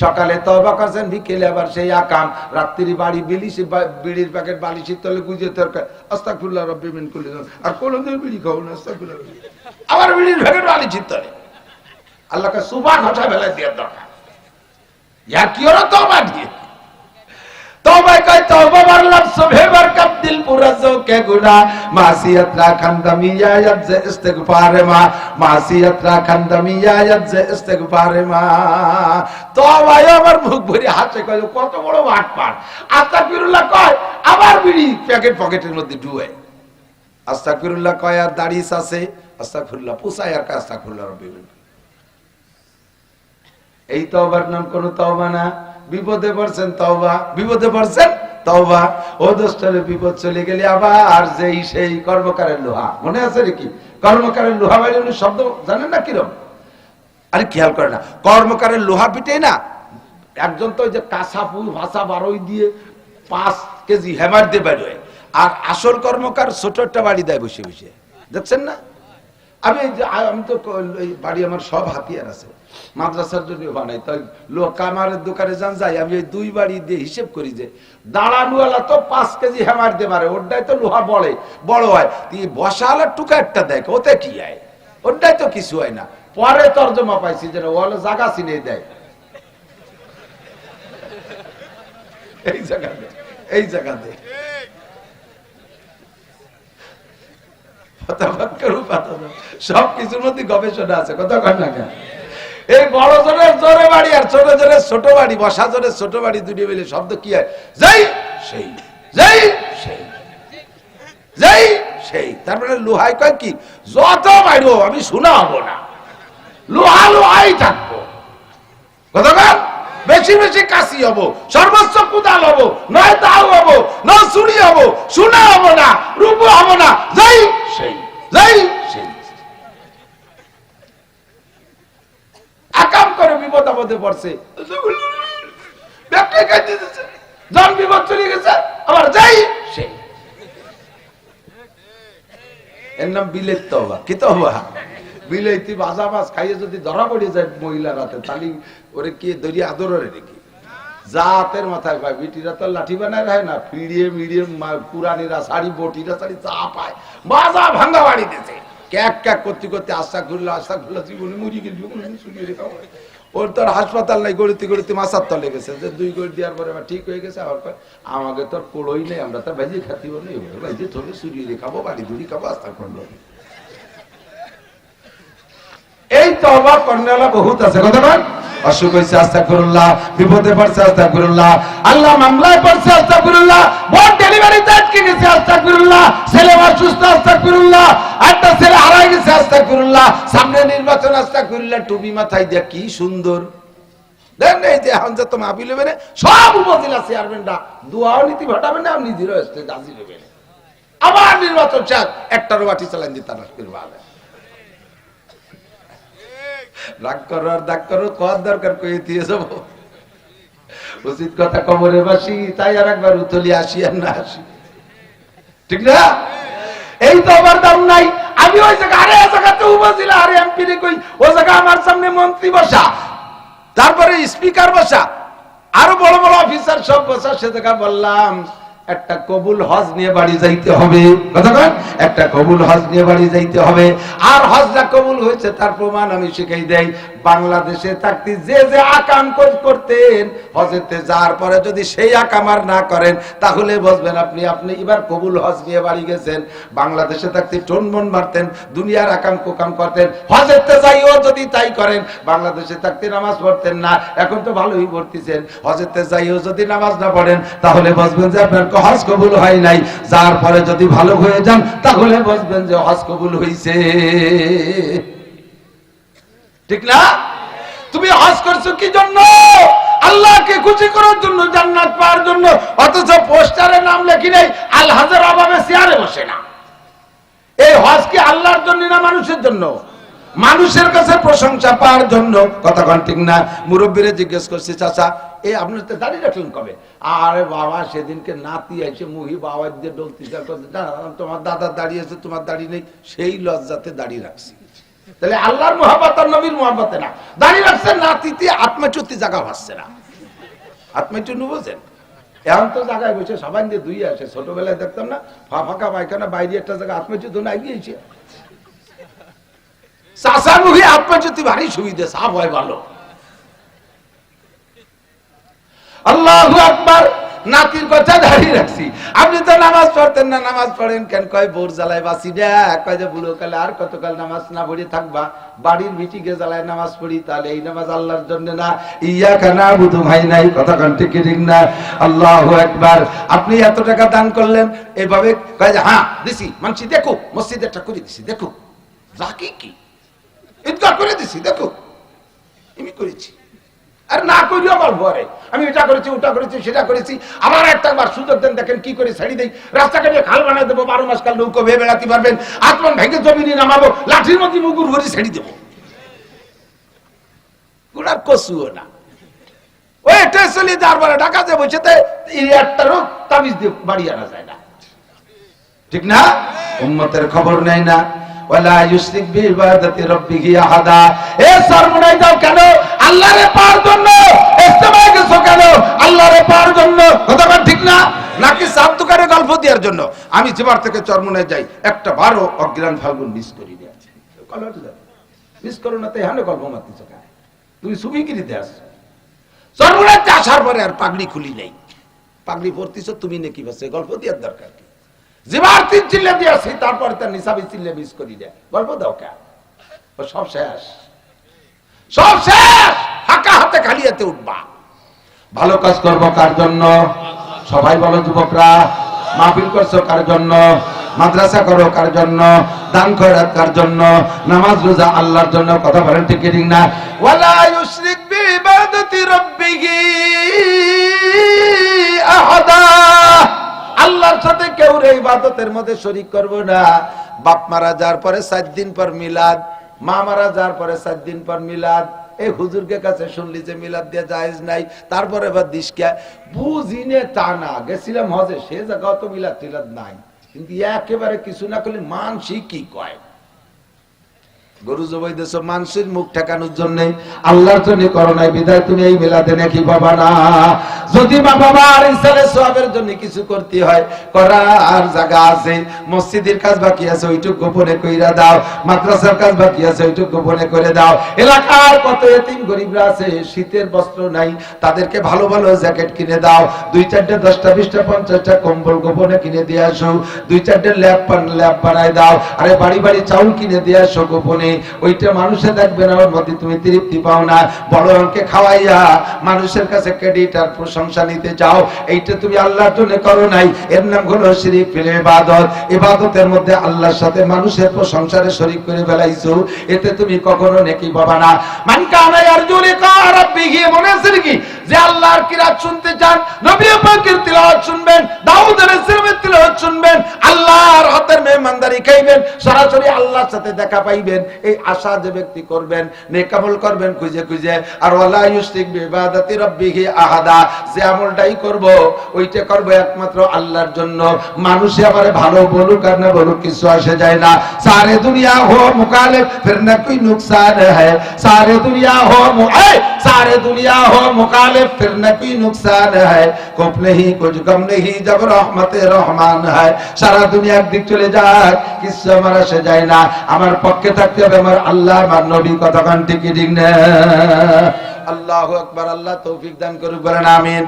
সকালে তওবা করছেন, বিকেলে আবার সেই আকাম, রাত্রি বাড়ি বিড়ির প্যাকেট বালিশের তলে গুজে তরকার আস্তাগফিরুল্লাহ রাব্বি মিন কুল্লি যাম। আর কোনদিন বিড়ি খাবো না, আস্তাগফিরুল্লাহ। আবার বিড়ির প্যাকেট বালিশের তলে। আল্লাহকে সুবহান হটা ফেলে দেওয়ার দরকার। ইয়া কি হলো তওবা দিয়ে? তওবা কয় তওবা বার লফজ ভেবার কাব দিল পুরা জোকে গুনাহ মাসিয়াত রাখান দামিয়া ইয়াত যে ইস্তিগফারে মা মাসিয়াত রাখান দামিয়া ইয়াত যে ইস্তিগফারে মা। তওবা আমার মুখ ভরে হাসে, কয় কত বড় বাটপার। আস্তাগফিরুল্লাহ কয় আবার বিড়ি প্যাকেট পকেটের মধ্যে ঢুকে। আস্তাগফিরুল্লাহ কয় আর দাড়ি আছে, আস্তাগফিরুল্লাহ পুছায় আর আস্তাগফিরুল্লাহ রাব্বি। এই তওবার নাম কোন তওবা না। বিপদে পড়ছেন তওবা, বিপদে পড়ছেন তওবা। ও দোস্তরে বিপদ চলে গেলে আবার যেই সেই কর্মকারের লোহা, মনে আছে নাকি? কর্মকারের লোহা বাইরে শব্দ জানেন না কিরম? আরে খেয়াল করে না, কর্মকারের লোহা পিটে না একজন তো ওই যে কাঁচাপুর ভাষা বারোই দিয়ে 5 কেজি হ্যামার দিয়ে বেরোয়, আর আসল কর্মকার ছোট একটা বাড়ি দেয় বসে বসে, দেখছেন না? আমি তো বাড়ি আমার সব হাতিয়ার আছে, মাদ্রাসার জন্য বানাই। তাই কামারের দোকানে যান যাই, আমি ওই 2 বাড়ি দিয়ে হিসেব করি যে দাঁড়ানোয়ালা তো 5 কেজি হ্যামার দিয়ে মারে, ওটাই তো লোহা বড় হয়। বসালা টুকা একটা দেয়, ওতে কি হয়? ওটাই তো কিছু হয় না। পরে তর্জমা পাইছি যে ওয়ালে জায়গা চিনে দেয়, এই জায়গাতে এই জায়গাতে সব কিছুর মধ্যে গবেষণা আছে, কথা কর না কেন? এই বড় জনের জোরে বাড়ি আর ছোট জনের ছোট বাড়ি, বসা জনের ছোট বাড়ি দুটি মিলে শব্দ কি হয়? যাই সেই, যাই সেই, যাই সেই। তারপরে লোহাই কয় কি, যত বাইরো আমি শোনা হবো না, লোহা লোহাই থাকবো। কথা কর, বেশি বেশি কাশি হবো, সর্বোচ্চ কুদাল হবো, নয় দাও হবো, নয় চুরি হবো, শোনা হবো না, রূপ হবো না, যাই সেই, যাই সেই। আকাম করে বিপদ আপদে পড়ছে, জন বিপদ চলে গেছে, আবার যাই সেই। এর নাম বিলেত তওবা। কি তওবা? বিলাইতি ভাজা মাছ খাইয়ে যদি ধরা পড়ে যায় মহিলার হাতে, তাহলে ওরে কি দরিয়া আদরের নাকি? জাতের মাথায় পায়, বিটিরা তো লাঠি বানায় রায় না, ফিরিয়ে মিড়িয়ে পুরানিরা শাড়ি বটিরা শাড়ি চা পায়, বাজা ভাঙ্গা বাড়ি দিতে ক্যাক ক্যাক করতে করতে আস্তাগফিরুল্লাহ জীবনে মুড়ি গেল। ওর তো হাসপাতাল নাই, গড়িতে গড়িতে মাছার তলে গেছে, যে 2 গড়ি দেওয়ার পরে ঠিক হয়ে গেছে। আবার আমাকে তো আর কোড়ই নেই, আমরা তো ভাইজে খাতি নেই, ভাইজে থলে চুরিয়ে খাবো, বাড়ি ধুরি খাবো, আস্তাগফিরুল্লাহ। এই তওবা করনেওয়ালা বহুত আছে, কথা বল। অসুখ হয়েছে আস্তাগফিরুল্লাহ, বিপদে পড়ছে আস্তাগফিরুল্লাহ, আল্লাহ মামলায় পড়ছে আস্তাগফিরুল্লাহ, বড় ডেলিভারিতে আটকে গেছে আস্তাগফিরুল্লাহ, ছেলে অসুস্থ আস্তাগফিরুল্লাহ, একটা ছেলে হারাই গেছে আস্তাগফিরুল্লাহ, সামনে নির্বাচন আস্তাগফিরুল্লাহ, টুপি মাথায় দিয়ে কি সুন্দর দেন। এই যে এখন যে তোমার আপিল হবে না, সব উপজেলা চেয়ারম্যানরা দোয়াও নীতি ঘটাবে না, আপনি নিজেরও দাজি নেবেন। আবার নির্বাচন চাক, একটার বাটি চালান দিতে রাগ করো আর দাগ করো, কর দরকার কয়ে দিয়ে যাবো। উচিত কথা কবরে বাসি, তাই আর একবার উতলি আসি আর না আসি, ঠিক না? এই তো আমার দাম নাই। আমি ওই জায়গা, আরে জায়গাতে উপজেলা, আরে এমপি রে কই, ওই জায়গা আমার সামনে মন্ত্রী বসা, তারপরে স্পিকার বসা, আরো বড় বড় অফিসার সব বসা। সে জায়গা বললাম একটা কবুল হজ নিয়ে বাড়ি যাইতে হবে, কথা বল, একটা কবুল হজ নিয়ে বাড়ি যাইতে হবে। আর হজটা কবুল হয়েছে তার প্রমাণ আমি শিখাই দেই। বাংলাদেশে থাকতে যে যে আকাম করতেন, হজেতে যাওয়ার পরে যদি সেই আকাম আর না করেন, তাহলে বুঝবেন আপনি এবার কবুল হজ নিয়ে বাড়ি গেছেন। বাংলাদেশে থাকতে টনমন মারতেন, দুনিয়ার আকাম কোকাম করতেন, হজেতে যাইও যদি তাই করেন। বাংলাদেশে থাকতে নামাজ পড়তেন না, এখন তো ভালোই পড়তেছেন। হজেতে যাইও যদি নামাজ না পড়েন, তাহলে বুঝবেন যে আপনার হজ কবুল হয় নাই। যার পরে যদি ভালো হয়ে যান, তাহলে বুঝবেন যে হজ কবুল হইছে, ঠিক না? তুমি হজ করছো কি জন্য? আল্লাহকে খুশি করার জন্য, জান্নাত পাওয়ার জন্য। অথচ পোস্টারে নাম লেখি নাই, আল হজের অভাবে চেয়ারে বসে না। এই হজ কি আল্লাহর জন্য না মানুষের জন্য? মানুষের কাছে প্রশংসা পাওয়ার জন্য, কথা কন ঠিক না? মুরব্বীরে জিজ্ঞেস করছি, চাচা এই আপনার তো দাড়ি রাখলেন কবে? আরে বাবা, সেদিনকে নাতি এসে মুহি বাবা দিয়ে ডলতে, তোমার দাদা দাঁড়িয়েছে, তোমার দাড়ি নেই, সেই লজ্জাতে দাড়ি রাখছি। তাহলে আল্লাহর মুহাব্বত আর নবীর মুহাব্বতে না। দাঁড়িয়ে রাখছেন নাতিতে আত্মচ্যুতি জায়গা ভাসছে না, আত্মচ্যুতি বুঝেন। এখন তো জায়গায় বসে সবাই দিয়ে দুই আসে, ছোটবেলায় দেখতাম না ফাঁকা পায়খানা বাইরে একটা জায়গা আত্মচ্যুতি না গিয়েছে। চাষার মুখে আত্মচ্যুতি ভারী সুবিধা, সাফ হয় ভালো। আল্লাহু আকবার। নাতির কথা দাঁড়িয়ে রাখছি। আপনি তো নামাজ পড়তেন না, নামাজ পড়েন কেন? কয় বোর জ্বালায় বাসি না, কয় যে বুড়ো কালে আর কতকাল নামাজ না পড়ে থাকবা, বাড়ির মিটিংয়ে জ্বালায় নামাজ পড়ি, তাহলে এই নামাজ আল্লাহর জন্য না। ইয়াকা নাবুদু ভাই নাই, কথা কান ঠিক না? আল্লাহু আকবার। আপনি এত টাকা দান করলেন, এইভাবে কয় যে হ্যাঁ দিছি, মানছি দেখো মসজিদে একটা করে দিছি, দেখো রাখি কি ঈদগাহ করে দিছি, দেখো আমি করেছি। আর না করিও গল্প করে আমি এটা করেছি ওটা করেছি সেটা করেছি। আবার একটাবার সুযোগ দেন, দেখেন কি করে ছাড়ি দেই, রাস্তাকে নিয়ে খাল বানাই দেবো, 12 মাস কাল নৌকো ভেবে বেড়াতে পারবেন, আত্মন ভেঙে জমি নিয়ে নামাবো, লাঠির মধ্যে মুগুর ভরি ছেড়ে দেবো। গুড়ার কচুও না, ওই টেসলি দরবারে ঢাকা যে বসে একটারও তাবিজ দিয়ে বাড়ি আনা যায় না, ঠিক না? উম্মতের খবর নেই না। ওয়ালা ইউশরিক বিইবাদাতি রাব্বিহি আহাদা। এ সর্বনাই দাও কেন? আল্লাহরে পাওয়ার জন্য। ইস্তেমায় গেছো কেন? আল্লাহরে পাওয়ার জন্য। কথা বল ঠিক না? নাকি সাত দোকানে গল্প দেওয়ার জন্য? আমি যেবার থেকে চরমনায় যাই একটা বারো অজ্ঞান ফাল্গুন মিস করি না, মিস করো না, তাই হানে গল্প মারতেছ কেন? তুমি সুবিকিরিতে আসছো, চরমনাইতে আসার পরে আর পাগড়ি খুলি নেই, পাগড়ি পরতেছ তুমি নাকি বসে গল্প দেওয়ার দরকার কি? যেবার 3 চিল্লে দিয়েছি তারপরে তার নিসাবি চিল্লে মিস করি দেয়, গল্প দাও কেন? সব শেষ, সব শেষ। ফাঁকা হাতে খালি হাতে উঠবা। ভালো কাজ করবো কার জন্য? সবাই বলো যুবকরা। মাহফিল করছো কার জন্য? মাদ্রাসা করো কার জন্য? দান খয়রাত কার জন্য? নামাজ রোজা আল্লাহর জন্য। কথা বলেন ঠিক ঠিক না? ওয়ালা ইউশরিক বিইবাদাতি রাব্বিহি আহাদা। আল্লাহর সাথে কেউ ইবাদতের মধ্যে শরীক করব না। বাপ মারা যাওয়ার পরে 7 দিন পর মিলাদ, মা মারা যাওয়ার পরে 7 দিন পর মিলাদ। এই হুজুরকে কাছে শুনলি যে মিলাদ দিয়ে জায়েজ নাই, তারপরে এবার দিশকে বুঝিনে তা না। গেছিলাম হজে, সে জায়গাও তো মিলাদ টিলাদ নাই, কিন্তু একেবারে কিছু না করলে মানসি কি কয়, গরু জবাই দেশ মানুষের মুখ ঠেকানোর জন্য, আল্লাহর জন্য করো নাই বিদায় তুমি এই মিলাদে নাকি বাবা না। যদি মা বাবার ইনসানের সওয়াবের জন্য কিছু করতে হয়, করার জায়গা আছে। মসজিদের কাজ বাকি আছে, ওইটুকু গোপনে কইরা দাও। মাদ্রাসার কাজ বাকি আছে, ওইটুকু গোপনে করে দাও। এলাকার কত এতিম গরিবরা আছে, শীতের বস্ত্র নাই, তাদেরকে ভালো ভালো জ্যাকেট কিনে দাও। 2-4টা 10টা 20টা 50টা কম্বল গোপনে কিনে দিয়ে আসো। 2-4টা ল্যাপ বানায় দাও। আরে বাড়ি বাড়ি চাউল কিনে দিয়ে আসো গোপনে। ওইটা মানুষে দেখবে না, ওর মধ্যে তুমি তৃপ্তি পাও না। বড় অঙ্কে খাওয়াইয়া মানুষের কাছে ক্রেডিট আর প্রশংসা নিতে চাও, এইটা তুমি আল্লাহর জন্য করো নাই। এর নাম হলো শিরক ফিল ইবাদত। ইবাদতের মধ্যে আল্লাহর সাথে মানুষের প্রশংসারে শরীক করে ফেলাইছো, এতে তুমি কখনো নেকি পাবা না। মান কানা ইয়ারজু লিকা রাব্বিহি, মনে আছে কি যে আল্লাহর কিরাত শুনতে চান, নবী পাকের তিলাওয়াত শুনবেন, দাউদ আলাইহিস তিলাওয়াত শুনবেন, আল্লাহর হাতের মেহমানদারি খাইবেন, সরাসরি আল্লাহর সাথে দেখা পাইবেন, এই আশা যে ব্যক্তি করবেন, নেক আমল করবেন খুঁজে খুঁজে, আর ওয়ালা ইউশরিক বিইবাদাতি রাব্বিহি আহাদা, যে আমলটাই করব ওইটা করব একমাত্র আল্লাহর জন্য। মানুষে আমারে ভালো বলুক আর না বলুক কিছু আসে যায় না। সারে দুনিয়া হো মুখালিফ ফির না কোই নুকসান হ্যায়, সারে দুনিয়া হো सारे दुनिया हो मुखालिफ फिर न कोई नुकसान है, कुछ नहीं कुछ गम नहीं जब रहमत रहमान है। सारा दुनिया एक दिक चले जाए किससे हमारा से जाए ना, हमारे पक्के থাকতে হবে আমার আল্লাহ আমার নবী কথা কান ঠিক ঠিক না। আল্লাহু আকবার। আল্লাহ তৌফিক দান করুক, বলেন আমিন।